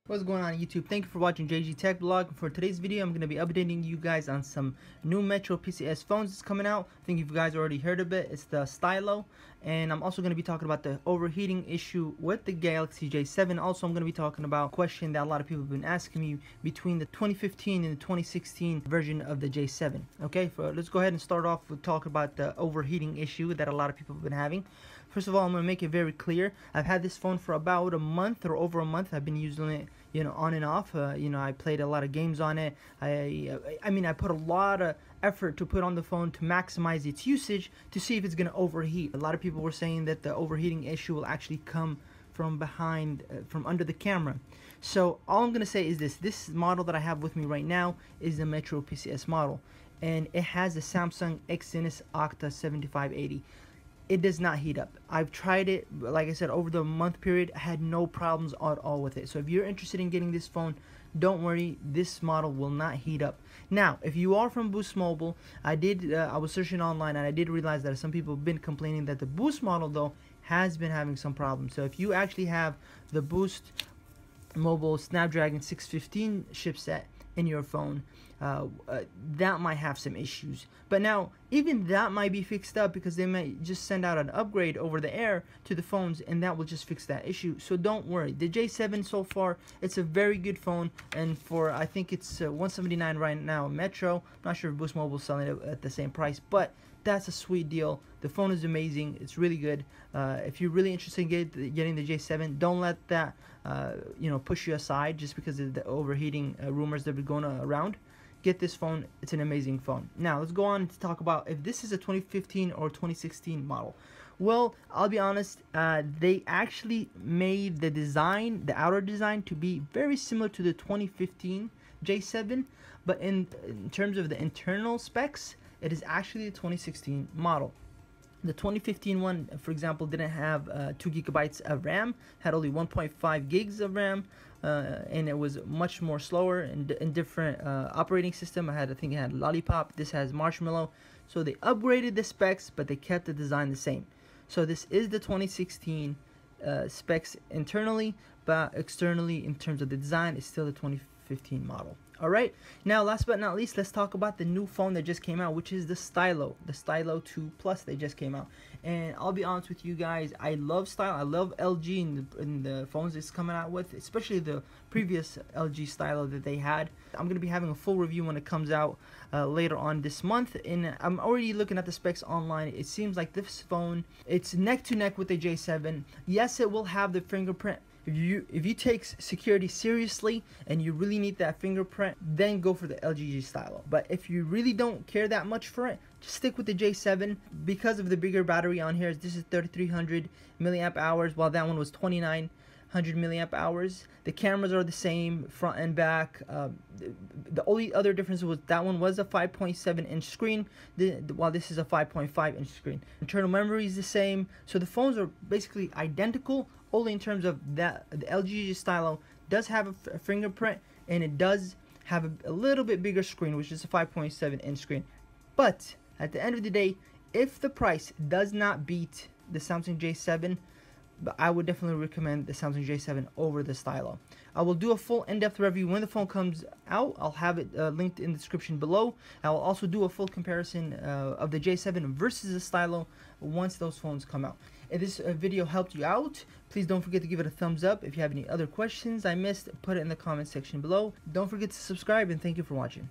What's going on YouTube? Thank you for watching JGTechBlog. For today's video, I'm going to be updating you guys on some new Metro PCS phones that's coming out. I think you guys already heard of it. It's the Stylo. And I'm also going to be talking about the overheating issue with the Galaxy J7. Also, I'm going to be talking about a question that a lot of people have been asking me between the 2015 and the 2016 version of the J7. Okay, let's go ahead and start off with talking about the overheating issue that a lot of people have been having. First of all, I'm going to make it very clear. I've had this phone for about a month or over a month. I've been using it, on and off. I played a lot of games on it. I put a lot of effort to put on the phone to maximize its usage to see if it's going to overheat. A lot of people were saying that the overheating issue will actually come from behind, from under the camera. So all I'm going to say is this model that I have with me right now is the Metro PCS model, and it has the Samsung Exynos Octa 7580. It does not heat up. I've tried it, like I said, over the month period. I had no problems at all with it. So if you're interested in getting this phone, don't worry, this model will not heat up. Now, if you are from Boost Mobile, I was searching online and I did realize that some people have been complaining that the Boost model though has been having some problems. So if you actually have the Boost Mobile Snapdragon 615 chipset in your phone, that might have some issues. But now even that might be fixed up because they might just send out an upgrade over the air to the phones, and that will just fix that issue. So don't worry, the J7 so far, it's a very good phone, and for I think it's $179 right now Metro. I'm not sure if Boost Mobile is selling it at the same price, but that's a sweet deal. The phone is amazing. It's really good. If you're really interested in getting the J7, don't let that push you aside just because of the overheating rumors that have been going around. Get this phone. It's an amazing phone. Now let's go on to talk about if this is a 2015 or 2016 model. Well, I'll be honest, they actually made the design, the outer design, to be very similar to the 2015 J7, but in terms of the internal specs, it is actually a 2016 model. The 2015 one, for example, didn't have 2 gigabytes of RAM, had only 1.5 gigs of RAM, and it was much more slower and different operating system. I think it had Lollipop. This has Marshmallow. So they upgraded the specs, but they kept the design the same. So this is the 2016 specs internally, but externally, in terms of the design, it's still the 2015 model. Alright, now last but not least, let's talk about the new phone that just came out, which is the Stylo 2 Plus that just came out. And I'll be honest with you guys, I love Stylo. I love LG in the phones it's coming out with, especially the previous LG Stylo that they had. I'm going to be having a full review when it comes out later on this month, and I'm already looking at the specs online. It seems like this phone, it's neck to neck with the J7. Yes, it will have the fingerprint. If you take security seriously and you really need that fingerprint, then go for the LG Stylo. But if you really don't care that much for it, just stick with the J7 because of the bigger battery on here. This is 3300 milliamp hours, while that one was 2900 milliamp hours. The cameras are the same, front and back. The only other difference was that one was a 5.7 inch screen, while this is a 5.5 inch screen. Internal memory is the same, so the phones are basically identical. Only in terms of that, the LG Stylo does have a fingerprint, and it does have a little bit bigger screen, which is a 5.7 inch screen. But at the end of the day, if the price does not beat the Samsung J7, I would definitely recommend the Samsung J7 over the Stylo. I will do a full in-depth review when the phone comes out. I'll have it linked in the description below. I will also do a full comparison of the J7 versus the Stylo once those phones come out. If this video helped you out, please don't forget to give it a thumbs up. If you have any other questions I missed, put it in the comment section below. Don't forget to subscribe, and thank you for watching.